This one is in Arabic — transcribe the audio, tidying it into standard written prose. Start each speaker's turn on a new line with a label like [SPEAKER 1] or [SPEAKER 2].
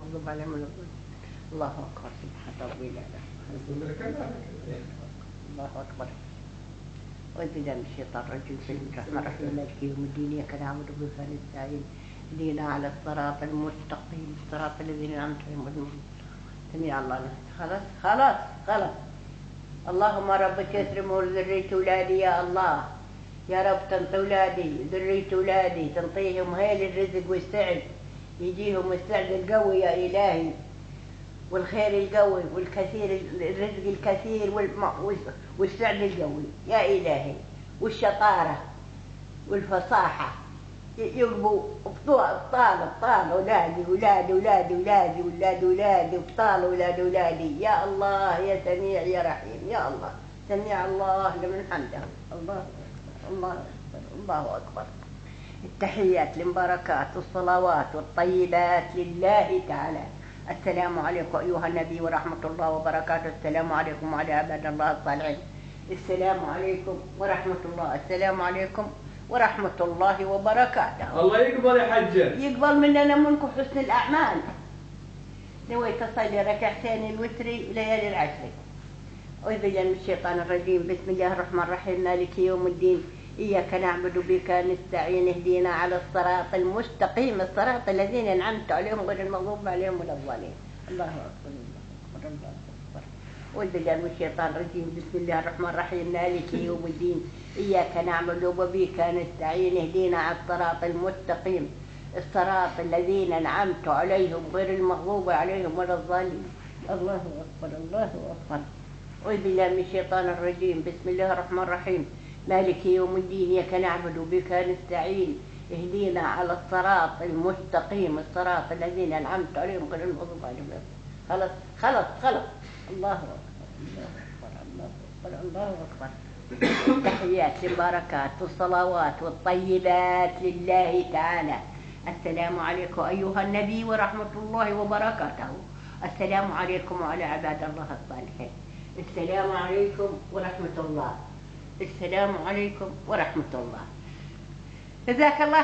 [SPEAKER 1] المغضوب عليهم ولا الضالين. الله أكبر. سبحان ربي الأعلى. الله أكبر. أعوذ بالله من الشيطان الرجيم. بسم الله الرحمن الرحيم. مالك يوم الدين. إياك نعبد وإياك نستعين. اهدنا على الصراط المستقيم صراط الذين أنعمت عليهم. سمع الله لمن حمده. خلاص. اللهم رب كثر ذرية أولادي يا الله. يا رب تنطي أولادي ذرية أولادي تنطيهم هيل الرزق والسعد، يجيهم السعد القوي يا إلهي، والخير القوي والكثير، الرزق الكثير والسعد القوي يا إلهي، والشطارة والفصاحة، يقبوا ابطال أولادي ابطال أولادي يا الله يا سميع يا رحيم يا الله. سمع الله لمن حمده. الله أكبر. التحيات المباركات والصلوات والطيبات لله تعالى. السلام عليكم أيها النبي ورحمة الله وبركاته. السلام عليكم وعلى عباد الله الصالحين. السلام عليكم ورحمة الله. السلام عليكم ورحمة الله وبركاته.
[SPEAKER 2] الله يقبل يا حجة.
[SPEAKER 1] يقبل مننا منكم حسن الأعمال. نويت أصلي ركعتين الوتري ليالي العشر. أعوذ بالله من الشيطان الرجيم. بسم الله الرحمن الرحيم. مالك يوم الدين. إياك نعبد وبك نستعين. اهدينا على الصراط المستقيم الصراط الذين أنعمت عليهم غير المغضوب عليهم ولا الضالين. الله أكبر. الله أكبر. أعوذ بالله من الشيطان الرجيم. بسم الله الرحمن الرحيم. مالك يوم الدين. إياك نعبد وبك نستعين. اهدينا على الصراط المستقيم الصراط الذين أنعمت عليهم غير المغضوب عليهم ولا الضالين. الله أكبر. الله أكبر. أعوذ بالله من الشيطان الرجيم. بسم الله الرحمن الرحيم. مالك يوم الدين. إياك نعبد وبك نستعين. اهدينا على الصراط المستقيم الصراط الذين أنعمت عليهم غير المغضوب عليهم. خلاص. الله أكبر. التحيات والبركات والصلوات والطيبات لله تعالى. السلام عليكم أيها النبي ورحمة الله وبركاته. السلام عليكم وعلى عباد الله الصالحين. السلام عليكم ورحمة الله. السلام عليكم ورحمة الله. جزاك الله